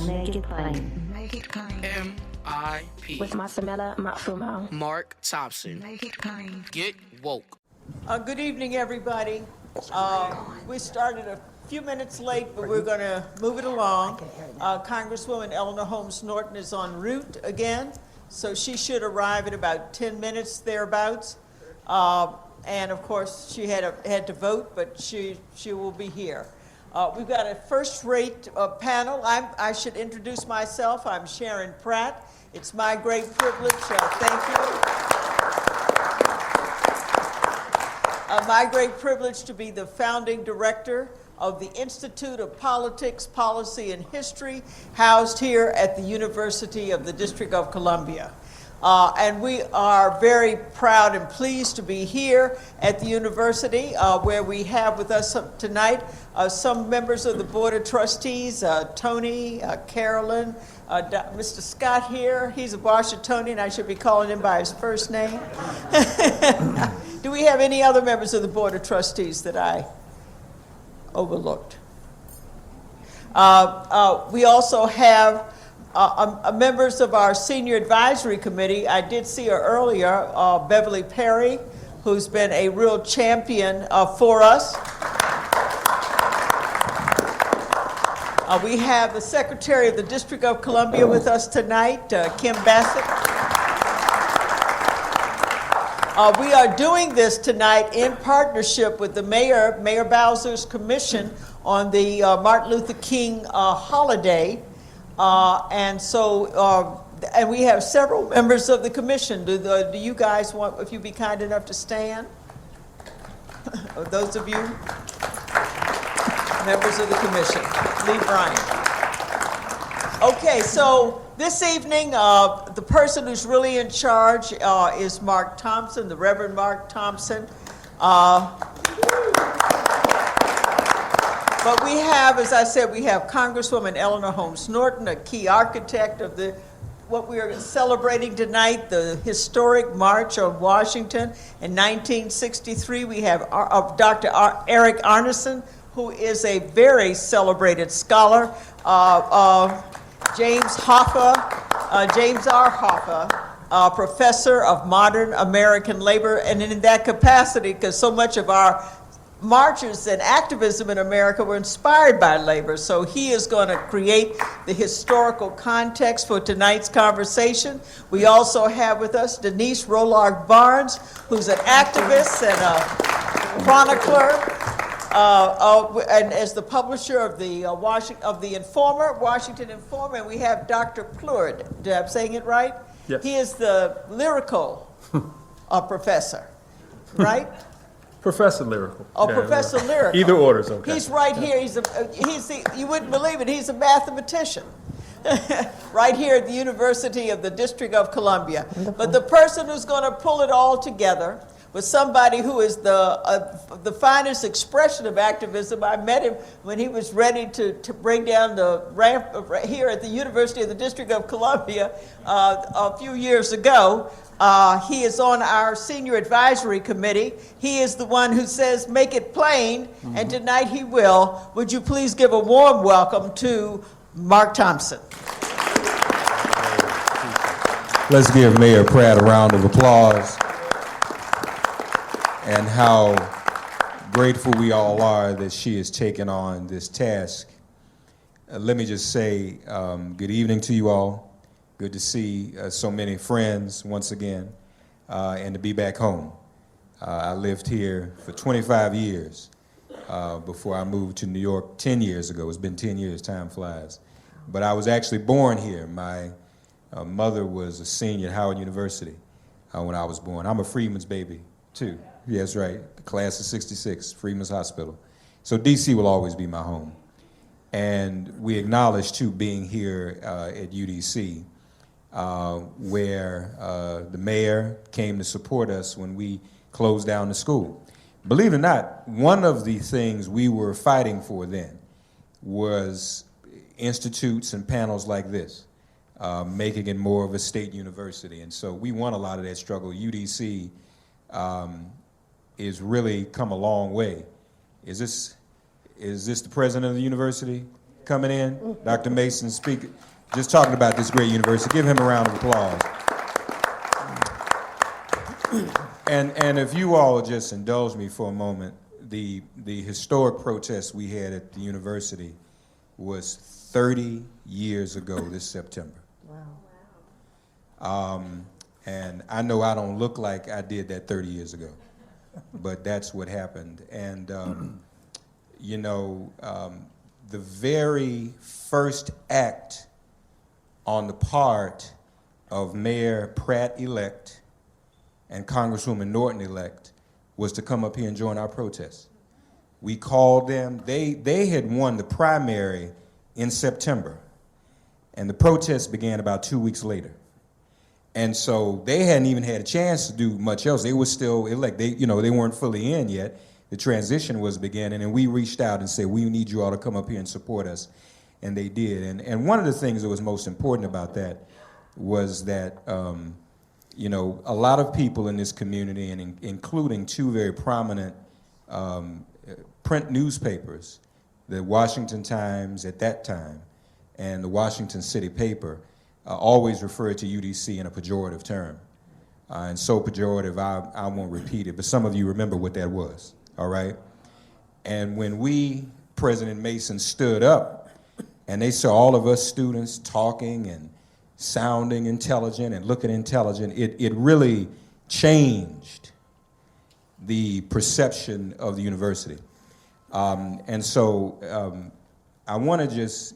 Make it plain. Make it plain. M.I.P. With Masamela Matfumo. Mark Thompson. Make it plain. Get woke. Good evening, everybody. We started a few minutes late, but we're going to move it along. Congresswoman Eleanor Holmes Norton is en route again, so she should arrive in about 10 minutes thereabouts. And of course, she had to vote, but she will be here. We've got a first-rate panel. I should introduce myself. I'm Sharon Pratt. It's my great privilege. Thank you. My great privilege to be the founding director of the Institute of Politics, Policy, and History, housed here at the University of the District of Columbia. And we are very proud and pleased to be here at the university, where we have with us tonight some members of the Board of Trustees, Tony, Carolyn, Mr. Scott here. He's a Washingtonian. I should be calling him by his first name. Do we have any other members of the Board of Trustees that I overlooked? We also have members of our Senior Advisory Committee. I did see her earlier, Beverly Perry, who's been a real champion for us. We have the Secretary of the District of Columbia with us tonight, Kim Bassett. We are doing this tonight in partnership with the Mayor Bowser's Commission on the Martin Luther King holiday. And we have several members of the commission. Do you guys want, if you'd be kind enough to stand? Those of you members of the commission. Lee Bryant. Okay, so this evening, the person who's really in charge is Mark Thompson, the Reverend Mark Thompson. But we have, as I said, we have Congresswoman Eleanor Holmes Norton, a key architect of what we are celebrating tonight, the historic March on Washington in 1963. We have Dr. Eric Arnesen, who is a very celebrated scholar. James R. Hoffa, professor of modern American labor, and in that capacity, because so much of our marches and activism in America were inspired by labor. So he is going to create the historical context for tonight's conversation. We also have with us Denise Rolark Barnes, who's an activist and a chronicler, and as the publisher of the Washington Informer. And we have Dr. Plurd. I'm saying it right? Yes. He is the Lyrical professor, right? Professor Lyrical. Oh, yeah, Professor Lyrical. Either order's okay. He's right here. You wouldn't believe it. He's a mathematician. Right here at the University of the District of Columbia. Wonderful. But the person who's going to pull it all together was somebody who is the finest expression of activism. I met him when he was ready to bring down the ramp here at the University of the District of Columbia a few years ago. He is on our Senior Advisory Committee. He is the one who says, make it plain, and tonight he will. Would you please give a warm welcome to Mark Thompson. Let's give Mayor Pratt a round of applause. And how grateful we all are that she has taken on this task. Let me just say good evening to you all. Good to see so many friends once again, and to be back home. I lived here for 25 years before I moved to New York 10 years ago. It's been 10 years, time flies. But I was actually born here. My mother was a senior at Howard University when I was born. I'm a Freedman's baby, too. Yes, right. The class of 66, Freedman's Hospital. So D.C. will always be my home. And we acknowledge, too, being here at UDC, where the mayor came to support us when we closed down the school. Believe it or not, one of the things we were fighting for then was institutes and panels like this, making it more of a state university. And so we won a lot of that struggle. UDC is really come a long way. Is this the president of the university? coming in. Dr. Mason, speaker, just talking about this great university. Give him a round of applause. And if you all just indulge me for a moment, the historic protest we had at the university was 30 years ago this September. Wow. And I know I don't look like I did that 30 years ago, but that's what happened. And, the very first act on the part of Mayor Pratt-elect and Congresswoman Norton-elect was to come up here and join our protest. We called them. They had won the primary in September, and the protest began about 2 weeks later. And so they hadn't even had a chance to do much else. They were still elect. They weren't fully in yet. The transition was beginning, and we reached out and said, we need you all to come up here and support us. And they did. And one of the things that was most important about that was that, a lot of people in this community, and including two very prominent print newspapers, the Washington Times at that time and the Washington City Paper, always referred to UDC in a pejorative term. And so pejorative, I won't repeat it, but some of you remember what that was, all right? And when President Mason stood up, and they saw all of us students talking and sounding intelligent and looking intelligent, it really changed the perception of the university. And so I want to just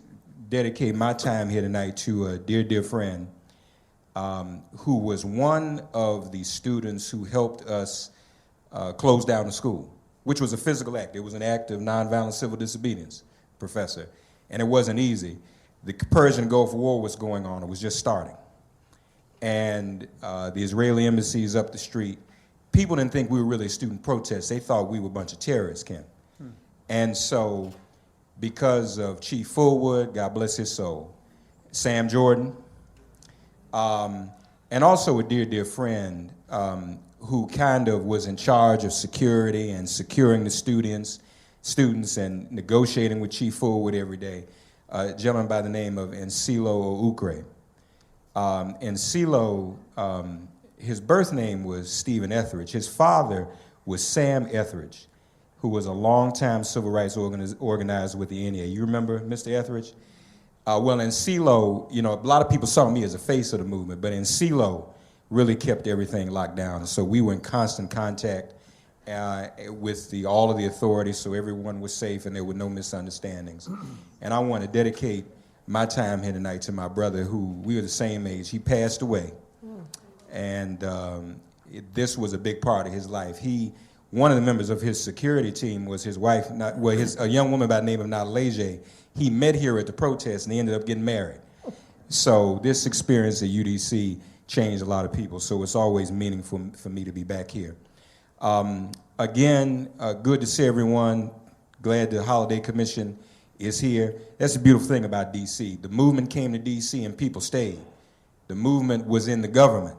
dedicate my time here tonight to a dear friend who was one of the students who helped us close down the school, which was a physical act. It was an act of nonviolent civil disobedience, Professor. And it wasn't easy. The Persian Gulf War was going on. It was just starting. And the Israeli embassy is up the street. People didn't think we were really a student protest. They thought we were a bunch of terrorists, Ken. And so because of Chief Fullwood, God bless his soul, Sam Jordan, and also a dear friend who kind of was in charge of security and securing the students and negotiating with Chief Fullwood every day, a gentleman by the name of Ensilo Oukre. Ensilo, his birth name was Stephen Etheridge. His father was Sam Etheridge, who was a longtime civil rights organizer with the NEA. You remember Mr. Etheridge? Well, Ensilo, a lot of people saw me as a face of the movement, but Ensilo really kept everything locked down. And so we were in constant contact with all of the authorities, so everyone was safe and there were no misunderstandings. And I want to dedicate my time here tonight to my brother, who we were the same age. He passed away, and this was a big part of his life. One of the members of his security team was his wife, a young woman by the name of Nalege. He met here at the protest, and they ended up getting married. So this experience at UDC changed a lot of people, so it's always meaningful for me to be back here. Again, good to see everyone. Glad the Holiday Commission is here. That's the beautiful thing about D.C. The movement came to D.C. and people stayed. The movement was in the government.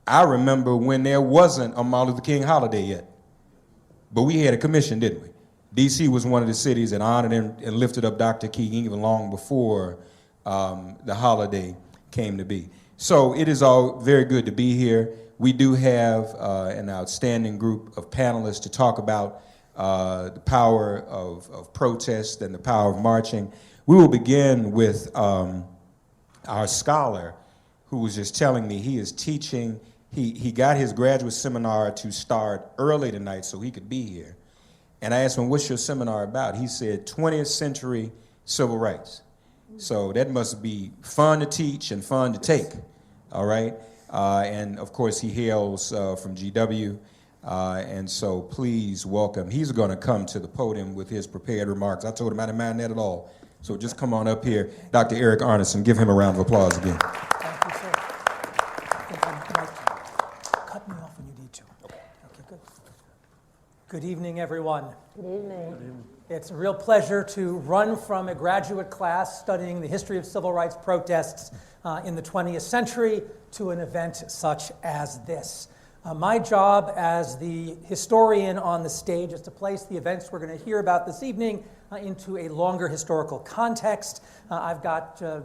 I remember when there wasn't a Martin Luther King holiday yet, but we had a commission, didn't we? D.C. was one of the cities that honored and lifted up Dr. King even long before the holiday came to be. So it is all very good to be here. We do have an outstanding group of panelists to talk about the power of protest and the power of marching. We will begin with our scholar who was just telling me he is teaching. He got his graduate seminar to start early tonight so he could be here. And I asked him, what's your seminar about? He said, 20th century civil rights. So that must be fun to teach and fun to take, all right? And of course, he hails from GW, and so please welcome. He's going to come to the podium with his prepared remarks. I told him I didn't mind that at all. So just come on up here. Dr. Eric Arnesen, give him a round of applause again. Thank you, sir. I think I might cut me off when you need to. Okay, good. Good evening, everyone. Good evening. It's a real pleasure to run from a graduate class studying the history of civil rights protests in the 20th century to an event such as this. My job as the historian on the stage is to place the events we're going to hear about this evening into a longer historical context. I've got a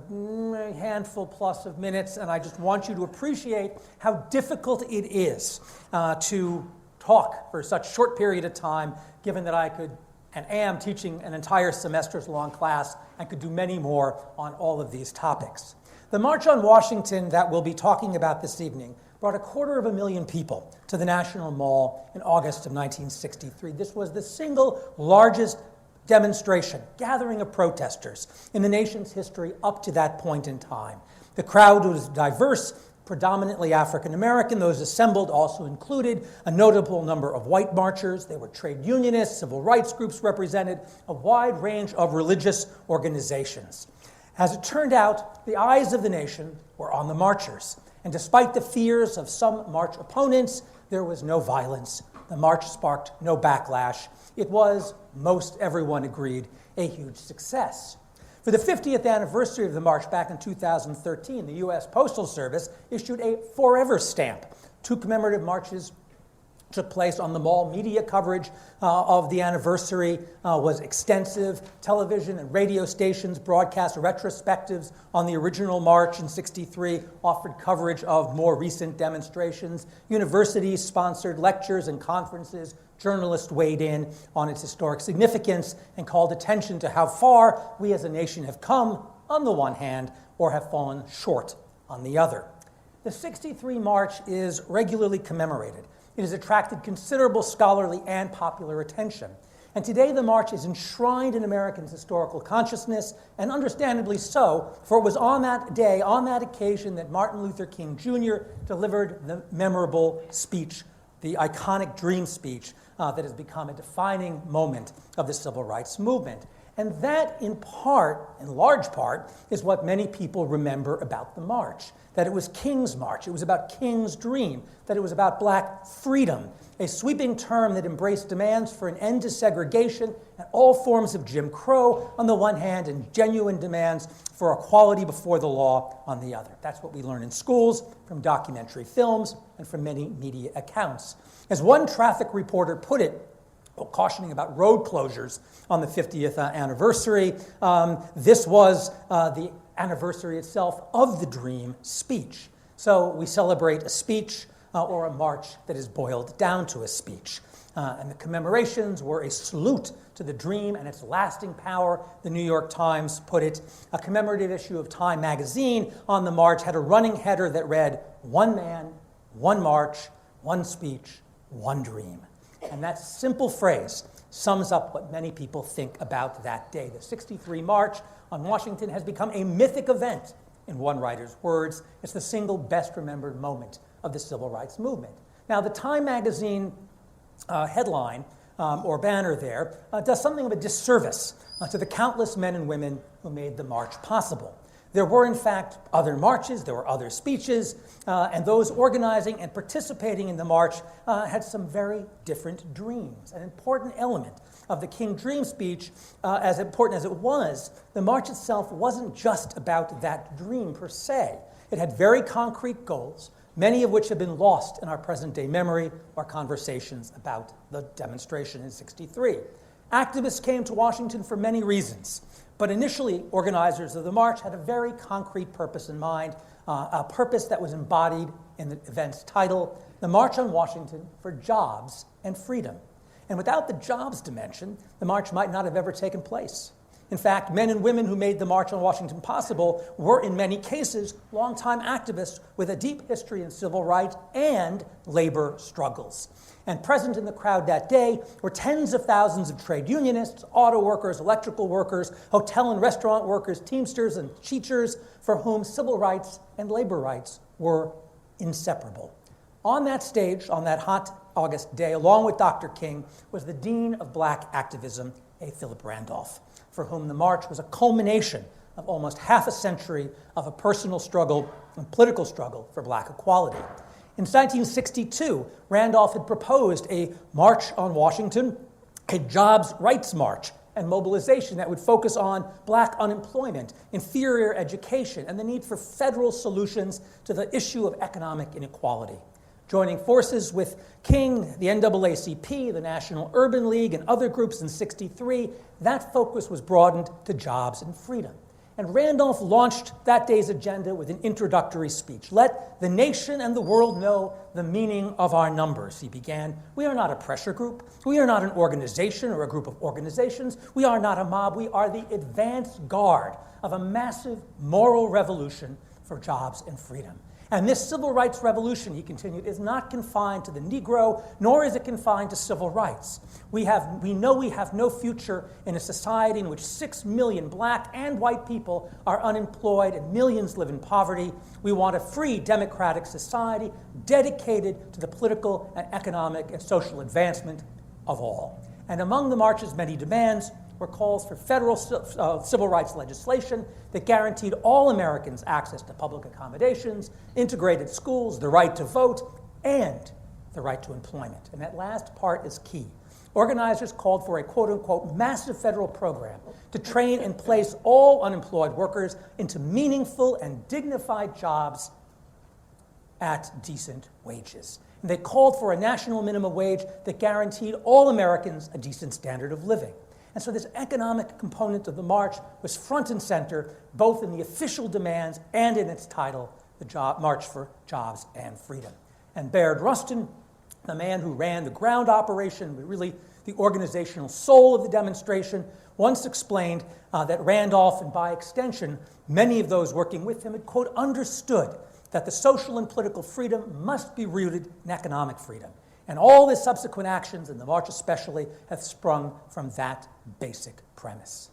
handful plus of minutes, and I just want you to appreciate how difficult it is to talk for such a short period of time, given that I could and am teaching an entire semester's long class and could do many more on all of these topics. The March on Washington that we'll be talking about this evening brought 250,000 people to the National Mall in August of 1963. This was the single largest demonstration, gathering of protesters in the nation's history up to that point in time. The crowd was diverse, predominantly African American. Those assembled also included a notable number of white marchers. They were trade unionists, civil rights groups represented, a wide range of religious organizations. As it turned out, the eyes of the nation were on the marchers. And despite the fears of some march opponents, there was no violence. The march sparked no backlash. It was, most everyone agreed, a huge success. For the 50th anniversary of the march back in 2013, the U.S. Postal Service issued a forever stamp. 2 commemorative marches took place on the mall. Media coverage of the anniversary was extensive. Television and radio stations broadcast retrospectives on the original march in '63, offered coverage of more recent demonstrations. Universities sponsored lectures and conferences. Journalists weighed in on its historic significance and called attention to how far we as a nation have come on the one hand, or have fallen short on the other. The '63 march is regularly commemorated. It has attracted considerable scholarly and popular attention. And today the march is enshrined in Americans' historical consciousness, and understandably so, for it was on that day, on that occasion, that Martin Luther King Jr. delivered the memorable speech, the iconic dream speech that has become a defining moment of the civil rights movement. And that, in large part, is what many people remember about the march, that it was King's march, it was about King's dream, that it was about black freedom, a sweeping term that embraced demands for an end to segregation and all forms of Jim Crow on the one hand, and genuine demands for equality before the law on the other. That's what we learn in schools, from documentary films, and from many media accounts. As one traffic reporter put it, cautioning about road closures on the 50th anniversary, this was the anniversary itself of the dream speech. So we celebrate a speech or a march that is boiled down to a speech. And the commemorations were a salute to the dream and its lasting power. The New York Times put it. A commemorative issue of Time magazine on the march had a running header that read, "One man, one march, one speech, one dream." And that simple phrase sums up what many people think about that day. The '63 March on Washington has become a mythic event. In one writer's words, it's the single best remembered moment of the civil rights movement. Now, the Time magazine headline or banner there does something of a disservice to the countless men and women who made the march possible. There were, in fact, other marches, there were other speeches, and those organizing and participating in the march had some very different dreams. An important element of the King Dream speech, as important as it was, the march itself wasn't just about that dream per se. It had very concrete goals, many of which have been lost in our present-day memory or conversations about the demonstration in '63. Activists came to Washington for many reasons. But initially, organizers of the march had a very concrete purpose in mind, a purpose that was embodied in the event's title, the March on Washington for Jobs and Freedom. And without the jobs dimension, the march might not have ever taken place. In fact, men and women who made the March on Washington possible were, in many cases, longtime activists with a deep history in civil rights and labor struggles. And present in the crowd that day were tens of thousands of trade unionists, auto workers, electrical workers, hotel and restaurant workers, teamsters and teachers, for whom civil rights and labor rights were inseparable. On that stage, on that hot August day, along with Dr. King, was the Dean of Black Activism, A. Philip Randolph, for whom the march was a culmination of almost half a century of a personal struggle and political struggle for black equality. In 1962, Randolph had proposed a march on Washington, a jobs rights march and mobilization that would focus on black unemployment, inferior education, and the need for federal solutions to the issue of economic inequality. Joining forces with King, the NAACP, the National Urban League, and other groups in '63, that focus was broadened to jobs and freedom. And Randolph launched that day's agenda with an introductory speech. "Let the nation and the world know the meaning of our numbers," he began. "We are not a pressure group. We are not an organization or a group of organizations. We are not a mob. We are the advance guard of a massive moral revolution for jobs and freedom. And this civil rights revolution," he continued, "is not confined to the Negro, nor is it confined to civil rights. We know we have no future in a society in which 6 million black and white people are unemployed and millions live in poverty. We want a free, democratic society dedicated to the political and economic and social advancement of all." And among the march's many demands were calls for federal civil rights legislation that guaranteed all Americans access to public accommodations, integrated schools, the right to vote, and the right to employment. And that last part is key. Organizers called for a quote-unquote massive federal program to train and place all unemployed workers into meaningful and dignified jobs at decent wages. And they called for a national minimum wage that guaranteed all Americans a decent standard of living. And so this economic component of the march was front and center, both in the official demands and in its title, the March for Jobs and Freedom. And Baird Rustin, the man who ran the ground operation, but really the organizational soul of the demonstration, once explained that Randolph, and by extension, many of those working with him, had, quote, understood that the social and political freedom must be rooted in economic freedom. And all the subsequent actions, and the march especially, have sprung from that basic premise.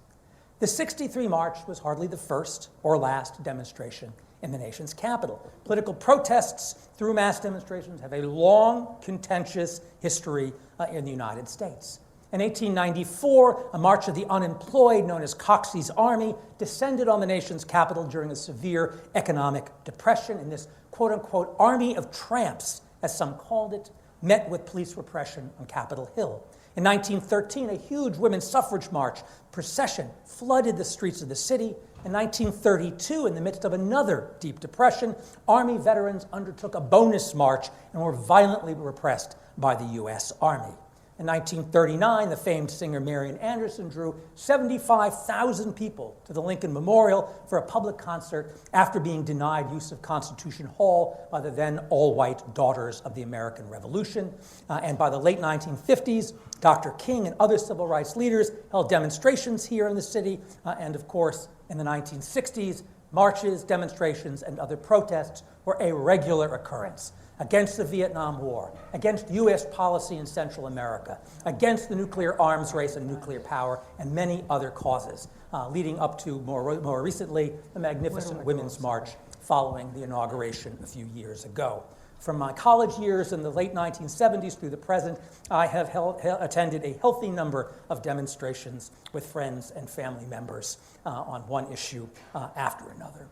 The '63 march was hardly the first or last demonstration in the nation's capital. Political protests through mass demonstrations have a long, contentious history in the United States. In 1894, a march of the unemployed, known as Coxey's Army, descended on the nation's capital during a severe economic depression, and this quote-unquote army of tramps, as some called it, met with police repression on Capitol Hill. In 1913, a huge women's suffrage march procession flooded the streets of the city. In 1932, in the midst of another deep depression, Army veterans undertook a bonus march and were violently repressed by the U.S. Army. In 1939, the famed singer Marian Anderson drew 75,000 people to the Lincoln Memorial for a public concert after being denied use of Constitution Hall by the then all-white Daughters of the American Revolution. And by the late 1950s, Dr. King and other civil rights leaders held demonstrations here in the city. And of course, in the 1960s, marches, demonstrations, and other protests were a regular occurrence against the Vietnam War, against U.S. policy in Central America, against the nuclear arms race and nuclear power, and many other causes, leading up to, more recently, the magnificent Women's March following the inauguration a few years ago. From my college years in the late 1970s through the present, I have attended a healthy number of demonstrations with friends and family members on one issue after another.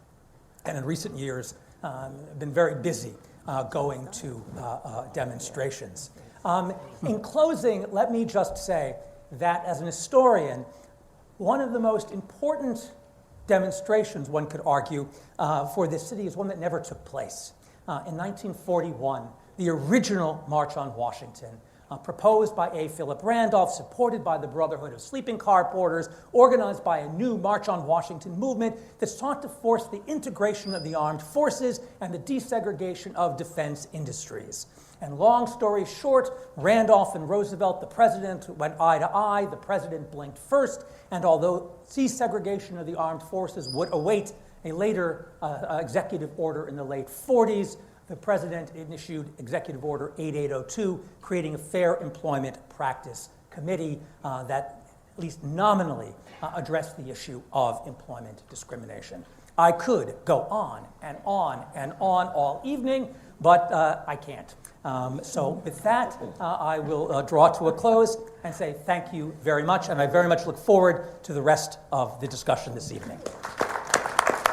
And in recent years, I've been very busy going to demonstrations. In closing, let me just say that as an historian, one of the most important demonstrations, one could argue, for this city is one that never took place. In 1941, the original March on Washington, proposed by A. Philip Randolph, supported by the Brotherhood of Sleeping Car Porters, organized by a new March on Washington movement that sought to force the integration of the armed forces and the desegregation of defense industries. And long story short, Randolph and Roosevelt, the president, went eye to eye. The president blinked first, and although desegregation of the armed forces would await a later executive order in the late 40s, the president issued Executive Order 8802, creating a Fair Employment Practice Committee that at least nominally addressed the issue of employment discrimination. I could go on and on and on all evening, but I can't. So with that, I will draw to a close and say thank you very much, and I very much look forward to the rest of the discussion this evening.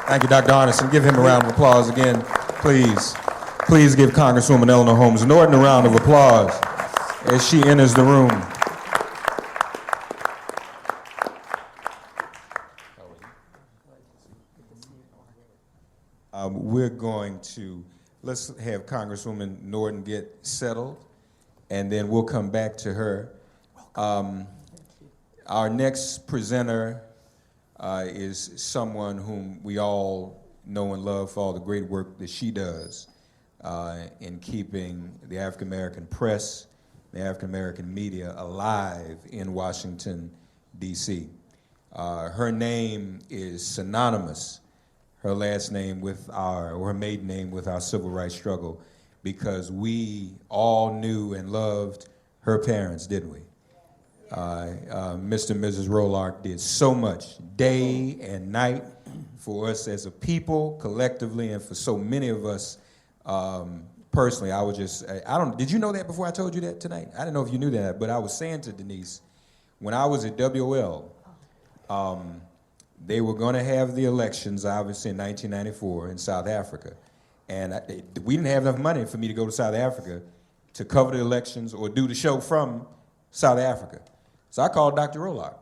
Thank you, Dr. Arnesen. Give him a round of applause again, please. Please give Congresswoman Eleanor Holmes Norton a round of applause as she enters the room. We're going to let's have Congresswoman Norton get settled, and then we'll come back to her. Our next presenter is someone whom we all know and love for all the great work that she does in keeping the African American press, the African American media alive in Washington, D.C. Her name is synonymous, her last name with or her maiden name with our civil rights struggle, because we all knew and loved her parents, didn't we? Mr. and Mrs. Rolark did so much day and night for us as a people, collectively, and for so many of us personally. Did you know that before I told you that tonight? I didn't know if you knew that, but I was saying to Denise, when I was at WL, they were going to have the elections, obviously, in 1994 in South Africa. And we didn't have enough money for me to go to South Africa to cover the elections or do the show from South Africa. So I called Dr. Rolark,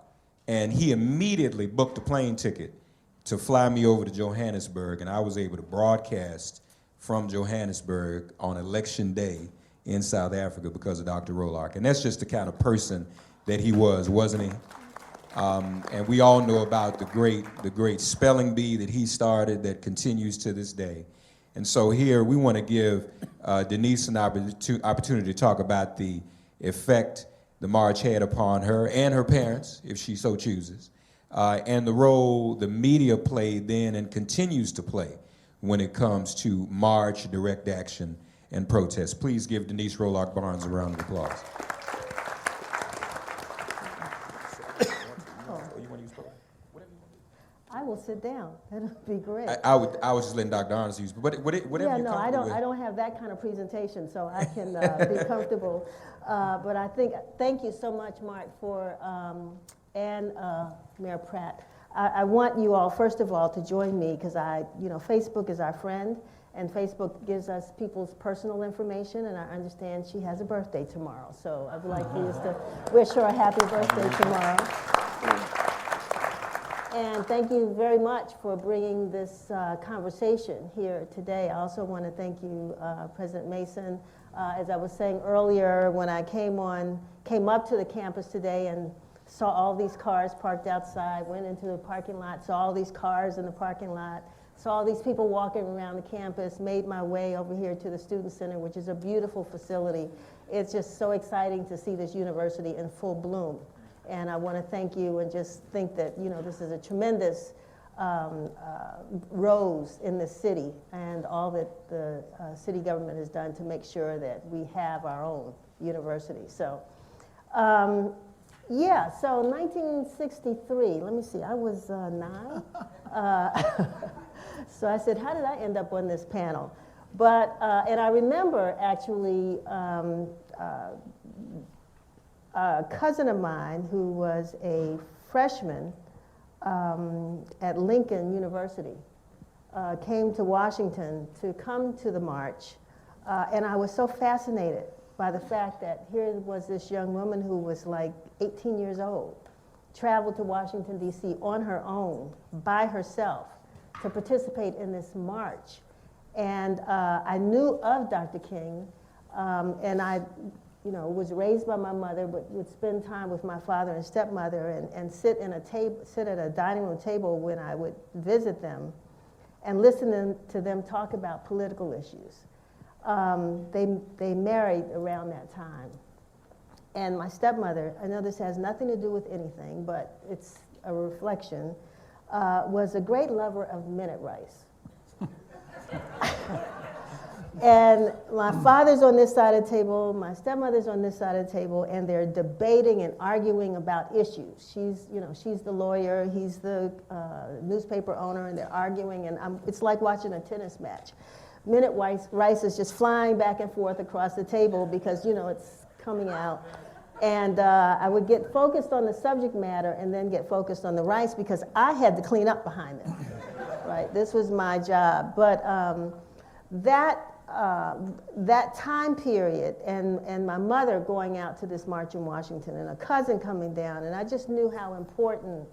and he immediately booked a plane ticket to fly me over to Johannesburg, and I was able to broadcast from Johannesburg on election day in South Africa because of Dr. Rolark. And that's just the kind of person that he was, wasn't he? And we all know about the great spelling bee that he started that continues to this day. And so here we want to give Denise an opportunity to talk about the effect the march had upon her and her parents, if she so chooses, and the role the media played then and continues to play when it comes to march, direct action, and protest. Please give Denise Rolark Barnes a round of applause. I will sit down. That'll be great. I was just letting Dr. Arnesen use, but whatever yeah, you're no, comfortable with. I don't have that kind of presentation, so I can be comfortable. But thank you so much, Mark, for and Mayor Pratt. I want you all, first of all, to join me because Facebook is our friend, and Facebook gives us people's personal information, and I understand she has a birthday tomorrow, so I would like for you to wish her a happy birthday tomorrow. And thank you very much for bringing this conversation here today. I also want to thank you, President Mason. As I was saying earlier, when I came up to the campus today and saw all these cars parked outside, went into the parking lot, saw all these cars in the parking lot, saw all these people walking around the campus, made my way over here to the Student Center, which is a beautiful facility. It's just so exciting to see this university in full bloom. And I want to thank you and just think that, this is a tremendous rose in the city and all that the city government has done to make sure that we have our own university. So, so 1963, let me see, I was 9. So I said, how did I end up on this panel? But, and I remember actually, a cousin of mine who was a freshman at Lincoln University came to Washington to come to the march, and I was so fascinated by the fact that here was this young woman who was like 18 years old, traveled to Washington, D.C. on her own, by herself, to participate in this march. And I knew of Dr. King, and I was raised by my mother, but would spend time with my father and stepmother and sit at a dining room table when I would visit them and listen to them talk about political issues. They married around that time. And my stepmother, I know this has nothing to do with anything, but it's a reflection, was a great lover of minute rice. And my father's on this side of the table, my stepmother's on this side of the table, and they're debating and arguing about issues. She's the lawyer, he's the newspaper owner, and they're arguing, and it's like watching a tennis match. Minute rice is just flying back and forth across the table because, it's coming out. And I would get focused on the subject matter and then get focused on the rice because I had to clean up behind them, right? This was my job. But that time period and my mother going out to this march in Washington and a cousin coming down, and I just knew how important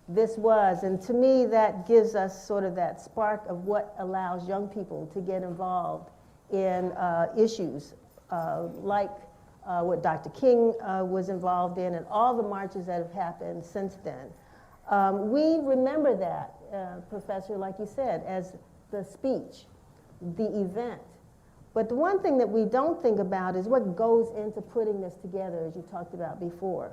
this was. And to me, that gives us sort of that spark of what allows young people to get involved in issues like what Dr. King was involved in and all the marches that have happened since then. We remember that, Professor, like you said, as the speech, the event. But the one thing that we don't think about is what goes into putting this together, as you talked about before.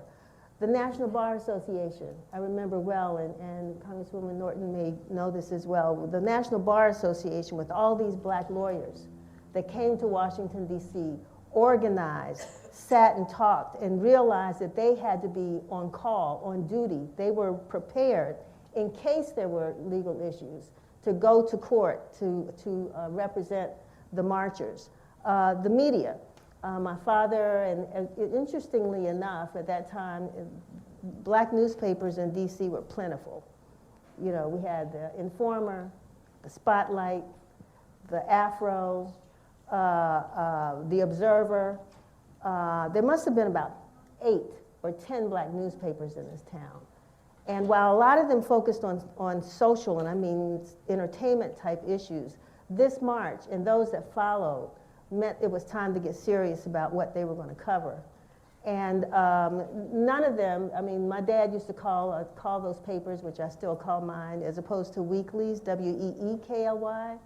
The National Bar Association, I remember well, and Congresswoman Norton may know this as well, the National Bar Association with all these black lawyers that came to Washington, D.C., organized, sat and talked, and realized that they had to be on call, on duty. They were prepared in case there were legal issues to go to court to represent the marchers. The media, my father, and interestingly enough, at that time, black newspapers in D.C. were plentiful. You know, we had the Informer, the Spotlight, the Afro, the Observer. There must have been about 8 or 10 black newspapers in this town. And while a lot of them focused on social, and I mean entertainment type issues, this march and those that followed meant it was time to get serious about what they were going to cover. And none of them, I mean, my dad used to call those papers, which I still call mine, as opposed to weeklies, W-E-E-K-L-Y.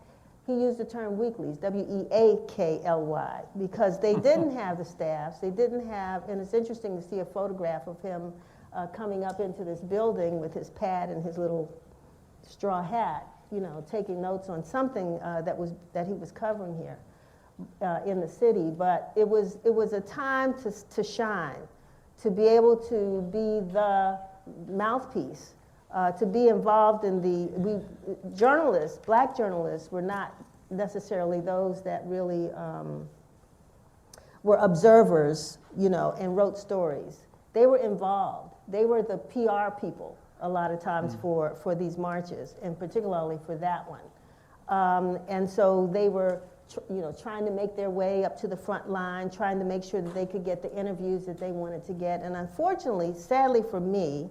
He used the term weeklies, W-E-A-K-L-Y, because they didn't have the staffs, they didn't have, and it's interesting to see a photograph of him coming up into this building with his pad and his little straw hat, you know, taking notes on something that he was covering here in the city. But it was a time to shine, to be able to be the mouthpiece, to be involved in journalists, black journalists were not necessarily those that really were observers, you know, and wrote stories. They were involved. They were the PR people a lot of times for these marches, and particularly for that one. And so they were, you know, trying to make their way up to the front line, trying to make sure that they could get the interviews that they wanted to get. And unfortunately, sadly for me,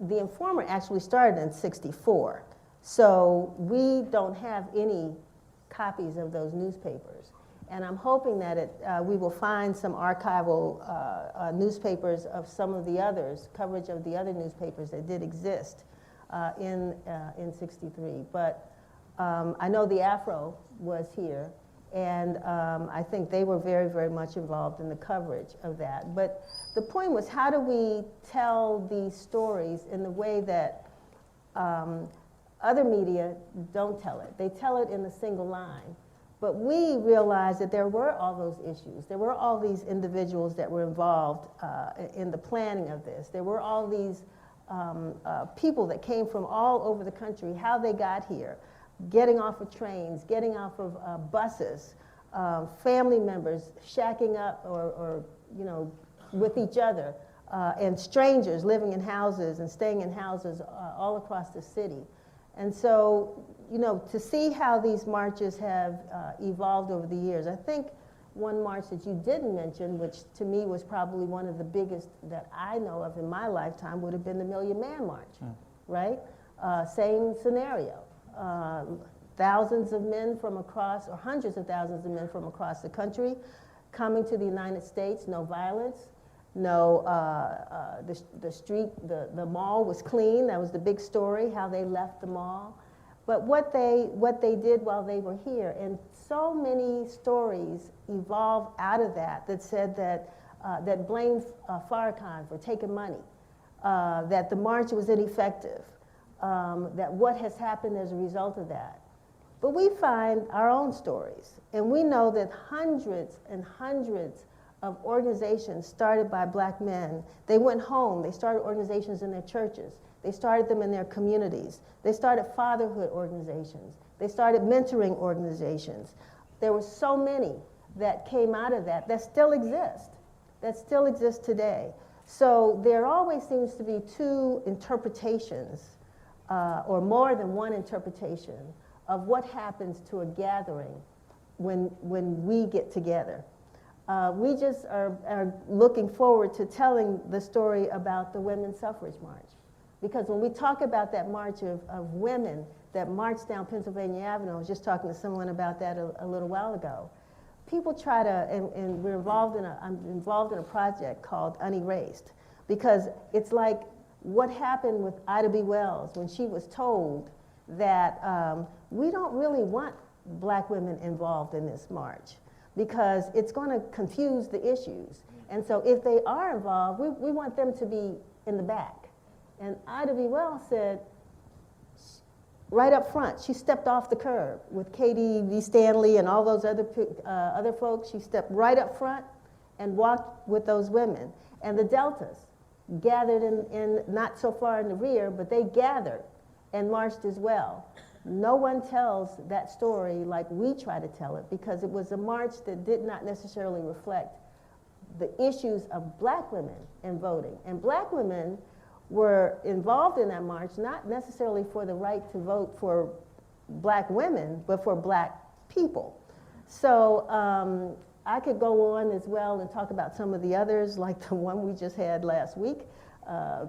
the Informer actually started in '64. So we don't have any copies of those newspapers. And I'm hoping that we will find some archival newspapers of some of the others, coverage of the other newspapers that did exist in '63. But I know the Afro was here, and I think they were very, very much involved in the coverage of that. But the point was, how do we tell these stories in the way that other media don't tell it? They tell it in a single line. But we realized that there were all those issues. There were all these individuals that were involved in the planning of this. There were all these people that came from all over the country, how they got here, getting off of trains, getting off of buses, family members shacking up or you know, with each other, and strangers living in houses and staying in houses all across the city. And so, you know, to see how these marches have evolved over the years. I think one march that you didn't mention, which to me was probably one of the biggest that I know of in my lifetime, would have been the Million Man March, right? Same scenario. Thousands of men from across, or hundreds of thousands of men from across the country coming to the United States, no violence, no, the mall was clean. That was the big story, how they left the mall. But what they did while they were here, and so many stories evolved out of that said that, that blamed Farrakhan for taking money, that the march was ineffective, that what has happened as a result of that. But we find our own stories, and we know that hundreds and hundreds of organizations started by black men. They went home, they started organizations in their churches, they started them in their communities, they started fatherhood organizations, they started mentoring organizations. There were so many that came out of that still exist today. So there always seems to be two interpretations, or more than one interpretation, of what happens to a gathering when we get together. We just are looking forward to telling the story about the Women's Suffrage March. Because when we talk about that march of women that march down Pennsylvania Avenue. I was just talking to someone about that a little while ago. People try to, and I'm involved in a project called Unerased, because it's like what happened with Ida B. Wells when she was told that we don't really want black women involved in this march because it's going to confuse the issues. And so if they are involved, we want them to be in the back. And Ida B. Wells said, right up front, she stepped off the curb with Katie V. Stanley and all those other folks. She stepped right up front and walked with those women. And the Deltas gathered in not so far in the rear, but they gathered and marched as well. No one tells that story like we try to tell it, because it was a march that did not necessarily reflect the issues of black women in voting. And black women were involved in that march, not necessarily for the right to vote for black women, but for black people. So I could go on as well and talk about some of the others, like the one we just had last week.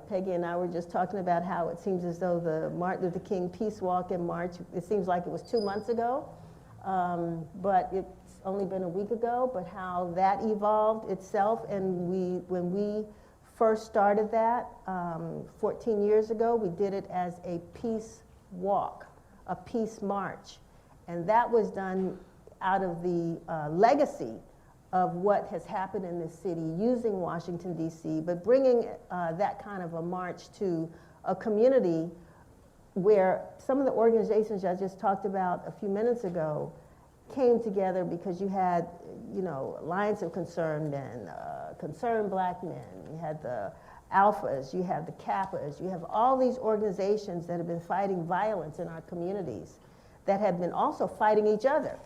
Peggy and I were just talking about how it seems as though the Martin Luther King Peace Walk and March, it seems like it was 2 months ago, but it's only been a week ago, but how that evolved itself. And when we first started that 14 years ago, we did it as a peace walk, a peace march. And that was done out of the legacy of what has happened in this city, using Washington, D.C., but bringing that kind of a march to a community where some of the organizations I just talked about a few minutes ago came together, because you had, Alliance of Concerned Men, Concerned Black Men, you had the Alphas, you have the Kappas, you have all these organizations that have been fighting violence in our communities that have been also fighting each other,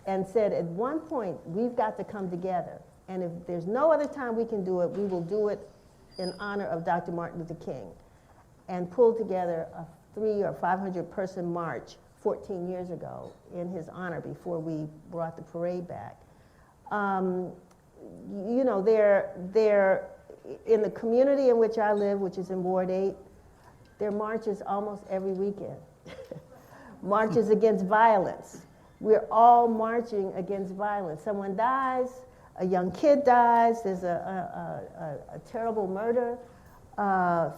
and said at one point, we've got to come together. And if there's no other time we can do it, we will do it in honor of Dr. Martin Luther King, and pull together a 300 or 500 person march 14 years ago in his honor before we brought the parade back. They're in the community in which I live, which is in Ward 8, there are marches almost every weekend. Marches against violence. We're all marching against violence. Someone dies, a young kid dies, there's a terrible murder.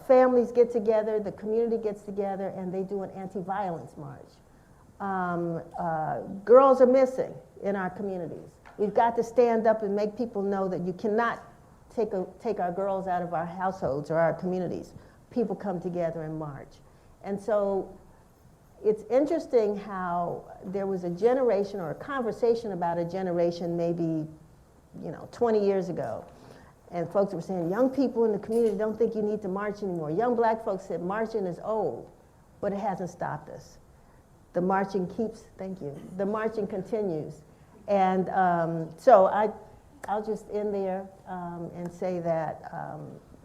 Families get together, the community gets together, and they do an anti-violence march. Girls are missing in our communities. We've got to stand up and make people know that you cannot take our girls out of our households or our communities. People come together and march. And so it's interesting how there was a generation, or a conversation about a generation maybe 20 years ago, and folks were saying, young people in the community don't think you need to march anymore. Young black folks said marching is old, but it hasn't stopped us. The marching the marching continues. And so I'll just end there and say that,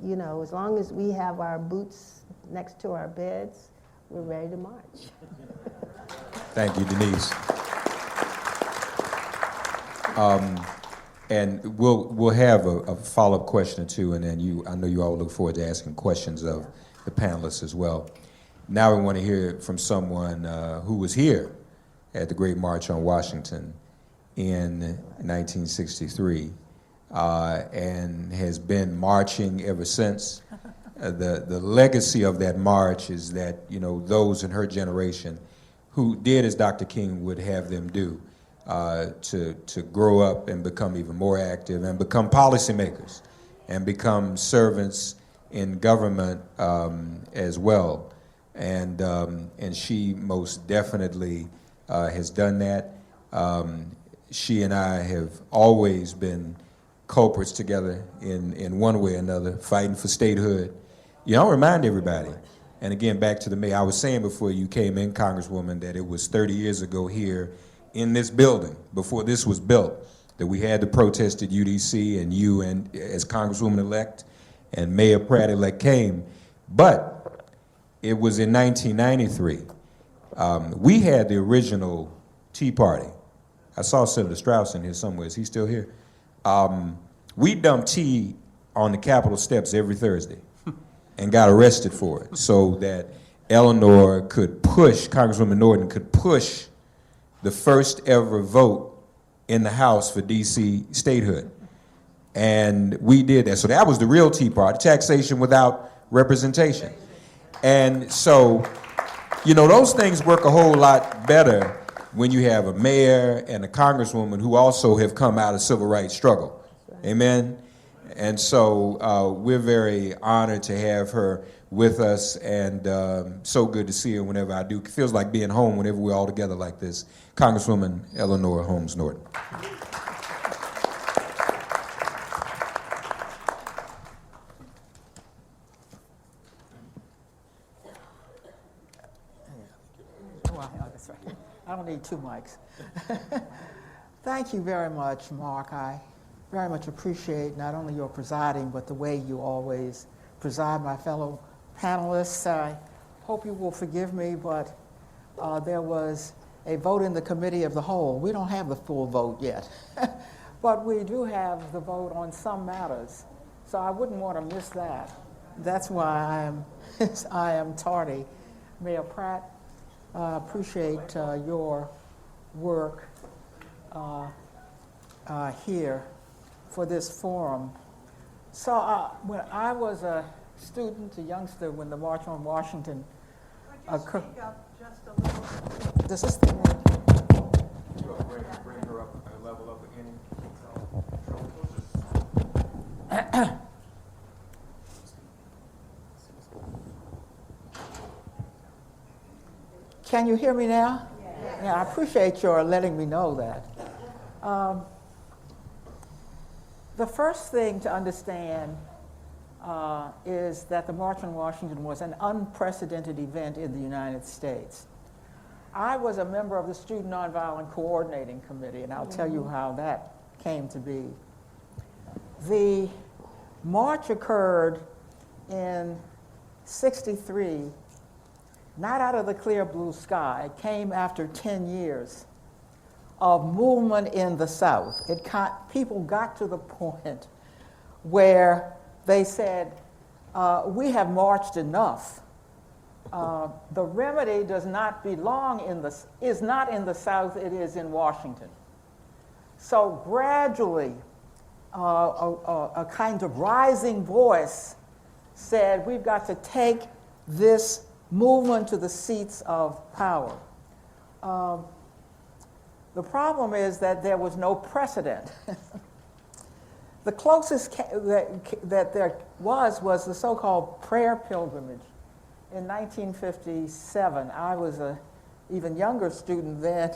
as long as we have our boots next to our beds, we're ready to march. Thank you, Denise. And we'll have a follow-up question or two, and then I know you all look forward to asking questions of the panelists as well. Now we want to hear from someone who was here at the Great March on Washington in 1963 and has been marching ever since. The legacy of that march is that, those in her generation who did as Dr. King would have them do, to grow up and become even more active and become policymakers and become servants in government as well. And she most definitely has done that. She and I have always been culprits together in one way or another, fighting for statehood. I'll remind everybody, and again, back to the mayor, I was saying before you came in, Congresswoman, that it was 30 years ago here in this building, before this was built, that we had the protest at UDC, and you, and as Congresswoman-elect and Mayor Pratt-elect came. But it was in 1993. We had the original Tea Party. I saw Senator Strauss in here somewhere. Is he still here? We dumped tea on the Capitol steps every Thursday and got arrested for it, so that Eleanor could push, Congresswoman Norton could push the first ever vote in the House for D.C. statehood. And we did that. So that was the real Tea Party, taxation without representation. And so, you know, those things work a whole lot better when you have a mayor and a congresswoman who also have come out of civil rights struggle. Amen? And so we're very honored to have her with us, and so good to see her whenever I do. It feels like being home whenever we're all together like this. Congresswoman Eleanor Holmes Norton. That's right. I don't need two mics. Thank you very much, Mark. I very much appreciate not only your presiding, but the way you always preside. My fellow panelists, I hope you will forgive me, but there was a vote in the Committee of the Whole. We don't have the full vote yet, but we do have the vote on some matters, so I wouldn't want to miss that. That's why I am tardy. Mayor Pratt, appreciate your work here for this forum. So when I was a student, a youngster, when the March on Washington occurred. Speak up just a little. Does this thing work? Bring her up and level up again. Can you hear me now? Yes. Yeah, I appreciate your letting me know that. The first thing to understand is that the March on Washington was an unprecedented event in the United States. I was a member of the Student Nonviolent Coordinating Committee, and I'll tell you how that came to be. The march occurred in '63, not out of the clear blue sky. It came after 10 years of movement in the South. People got to the point where they said, we have marched enough. The remedy does not belong is not in the South, it is in Washington. So gradually, a kind of rising voice said, we've got to take this movement to the seats of power. The problem is that there was no precedent. The closest that there was the so-called prayer pilgrimage in 1957. I was an even younger student then,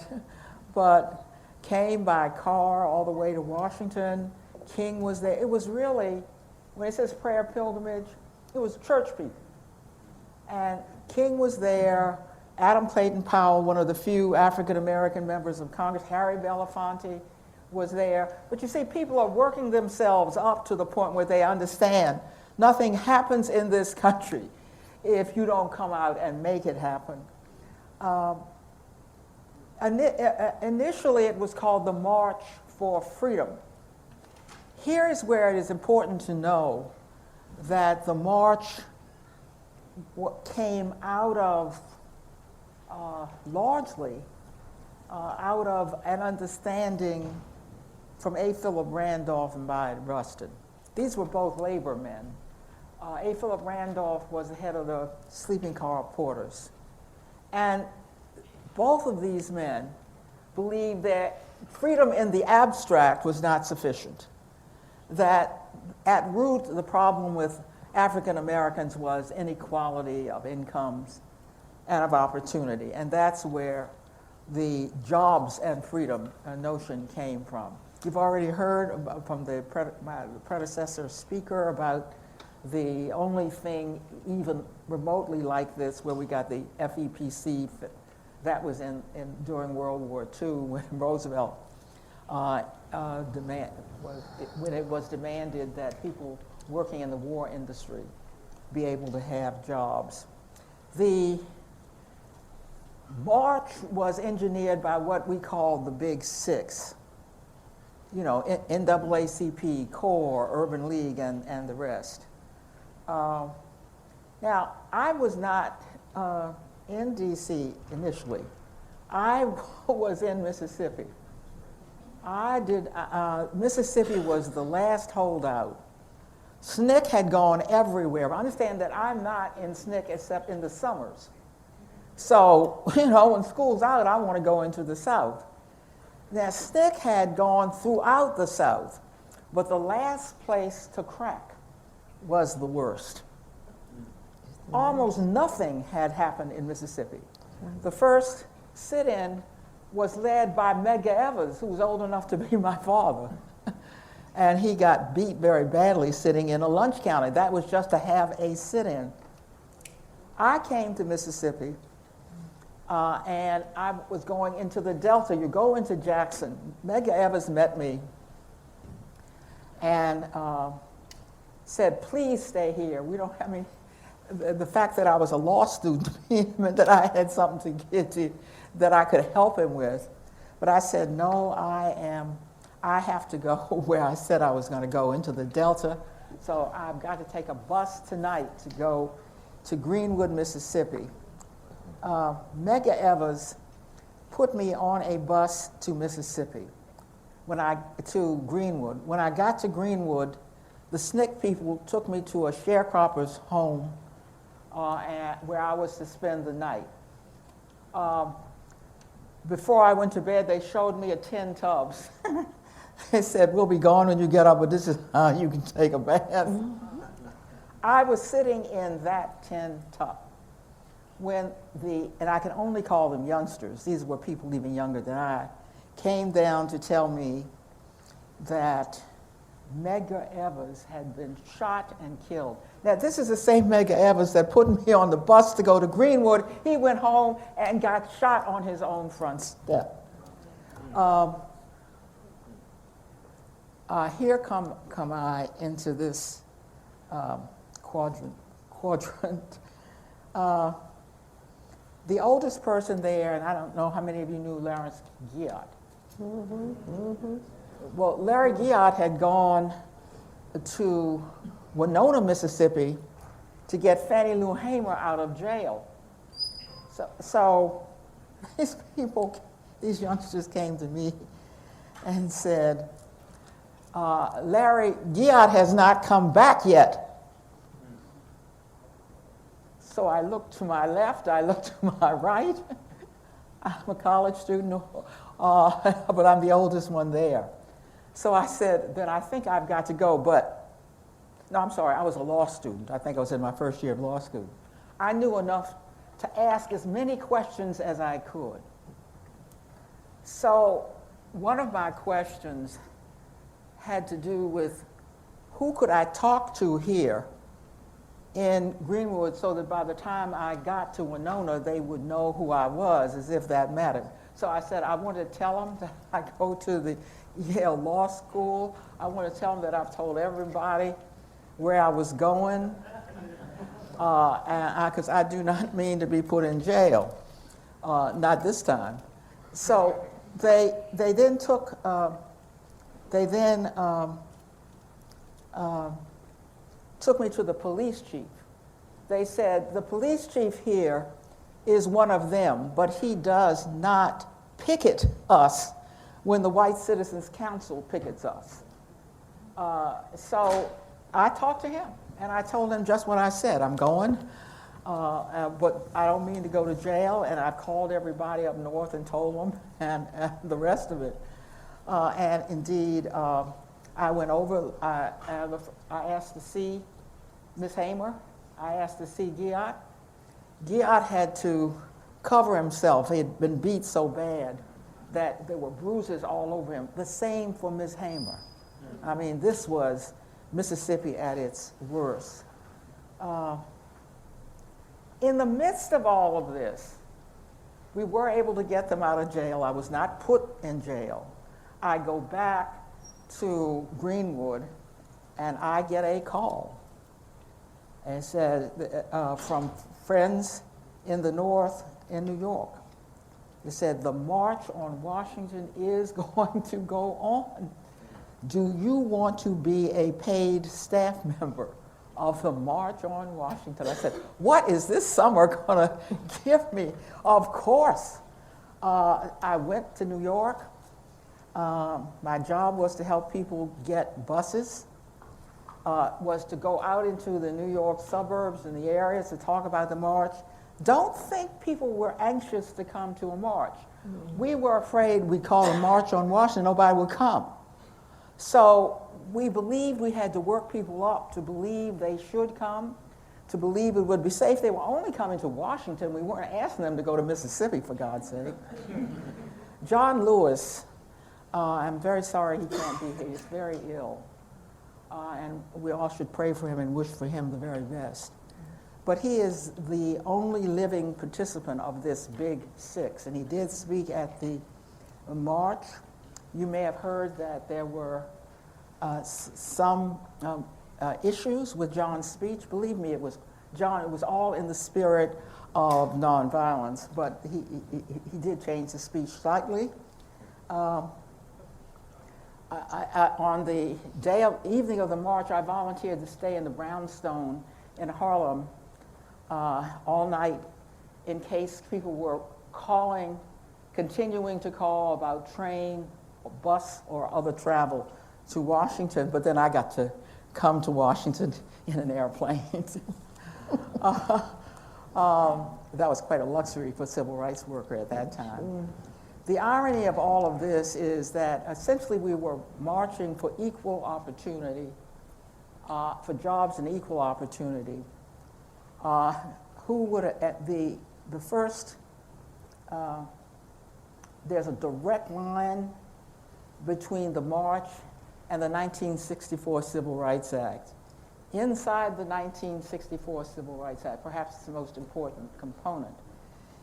but came by car all the way to Washington. King was there. It was really, when it says prayer pilgrimage, it was church people. And King was there, Adam Clayton Powell, one of the few African-American members of Congress, Harry Belafonte was there. But you see, people are working themselves up to the point where they understand nothing happens in this country if you don't come out and make it happen. Initially, it was called the March for Freedom. Here is where it is important to know that the march came out of, largely, out of an understanding from A. Philip Randolph and Bayard Rustin. These were both labor men. A. Philip Randolph was the head of the sleeping car porters. And both of these men believed that freedom in the abstract was not sufficient. That at root, the problem with African Americans was inequality of incomes and of opportunity. And that's where the jobs and freedom notion came from. You've already heard from my predecessor speaker about the only thing even remotely like this where we got the FEPC, that was during World War II when Roosevelt when it was demanded that people working in the war industry be able to have jobs. The march was engineered by what we call the Big Six, you know, NAACP, CORE, Urban League, and the rest. Now, I was not in D.C. initially, I was in Mississippi. Mississippi was the last holdout. SNCC had gone everywhere. I understand that I'm not in SNCC except in the summers. So, when school's out, I want to go into the South. Now, SNCC had gone throughout the South, but the last place to crack was the worst. Almost nothing had happened in Mississippi. The first sit-in was led by Medgar Evers, who was old enough to be my father. And he got beat very badly sitting in a lunch counter. That was just to have a sit-in. I came to Mississippi, and I was going into the Delta. You go into Jackson. Medgar Evers met me and said, please stay here. We don't, the fact that I was a law student meant that I had something to get to that I could help him with. But I said, no, I have to go where I said I was going to go, into the Delta. So I've got to take a bus tonight to go to Greenwood, Mississippi. Medgar Evers put me on a bus to Mississippi, to Greenwood. When I got to Greenwood, the SNCC people took me to a sharecropper's home where I was to spend the night. Before I went to bed, they showed me a tin tub. They said, we'll be gone when you get up, but this is how you can take a bath. Mm-hmm. I was sitting in that tin tub when and I can only call them youngsters, these were people even younger than I, came down to tell me that Medgar Evers had been shot and killed. Now, this is the same Medgar Evers that put me on the bus to go to Greenwood. He went home and got shot on his own front step. Here come I into this quadrant. The oldest person there, and I don't know how many of you knew Lawrence Guyot. Mm-hmm, mm-hmm. Well, Larry Guyot had gone to Winona, Mississippi to get Fannie Lou Hamer out of jail. So these youngsters came to me and said, Larry Guyot has not come back yet. So I looked to my left, I looked to my right. I'm a college student, but I'm the oldest one there. So I said, then I think I've got to go, no, I'm sorry, I was a law student. I think I was in my first year of law school. I knew enough to ask as many questions as I could. So one of my questions had to do with who could I talk to here in Greenwood so that by the time I got to Winona, they would know who I was, as if that mattered. So I said, I want to tell them that I go to the Yale Law School. I want to tell them that I've told everybody where I was going, because I do not mean to be put in jail, not this time. So they then took me to the police chief. They said, the police chief here is one of them, but he does not picket us when the White Citizens Council pickets us. So I talked to him, and I told him just what I said. I'm going, but I don't mean to go to jail, and I've called everybody up north and told them, and the rest of it. And indeed, I went over, I asked to see Ms. Hamer. I asked to see Guyot. Guyot had to cover himself. He had been beat so bad that there were bruises all over him. The same for Ms. Hamer. I mean, this was Mississippi at its worst. In the midst of all of this, we were able to get them out of jail. I was not put in jail. I go back to Greenwood, and I get a call. And it said, from friends in the North in New York. It said, the March on Washington is going to go on. Do you want to be a paid staff member of the March on Washington. I said, what is this summer going to give me? Of course. I went to New York. My job was to help people get buses, was to go out into the New York suburbs and the areas to talk about the march. Don't think people were anxious to come to a march. We were afraid we'd call a march on Washington, nobody would come. So we believed we had to work people up to believe they should come, to believe it would be safe. They were only coming to Washington. We weren't asking them to go to Mississippi, for God's sake. John Lewis, I'm very sorry he can't be here. He's very ill. And we all should pray for him and wish for him the very best. But he is the only living participant of this big six, and he did speak at the march. You may have heard that there were some issues with John's speech. Believe me, it was all in the spirit of nonviolence, but he did change the speech slightly. On the evening of the march, I volunteered to stay in the brownstone in Harlem all night in case people were continuing to call about train, or bus, or other travel to Washington. But then I got to come to Washington in an airplane. That was quite a luxury for a civil rights worker at that time. The irony of all of this is that essentially we were marching for equal opportunity, for jobs and equal opportunity. Who would at the first, there's a direct line between the march and the 1964 Civil Rights Act. Inside the 1964 Civil Rights Act, perhaps the most important component,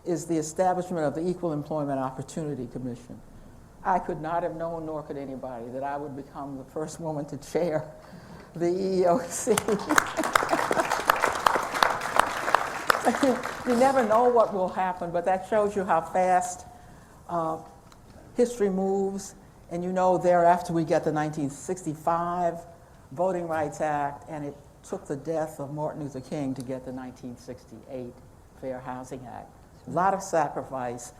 is the establishment of the Equal Employment Opportunity Commission. I could not have known, nor could anybody, that I would become the first woman to chair the EEOC. You never know what will happen, but that shows you how fast history moves. And you know, thereafter we get the 1965 Voting Rights Act, and it took the death of Martin Luther King to get the 1968 Fair Housing Act. A lot of sacrifice,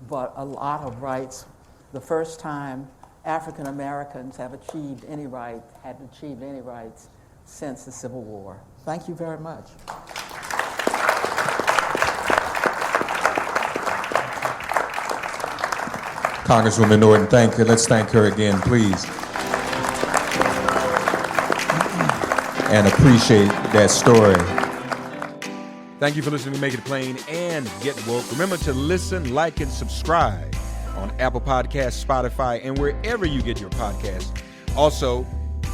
but a lot of rights. The first time African Americans have achieved any right, had achieved any rights since the Civil War. Thank you very much. Congresswoman Norton, thank her. Let's thank her again, please. And appreciate that story. Thank you for listening to Make It Plain and Get Woke. Remember to listen, like, and subscribe on Apple Podcasts, Spotify, and wherever you get your podcasts. Also,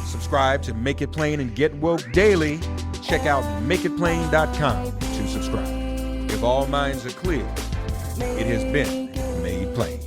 subscribe to Make It Plain and Get Woke daily. Check out makeitplain.com to subscribe. If all minds are clear, it has been made plain.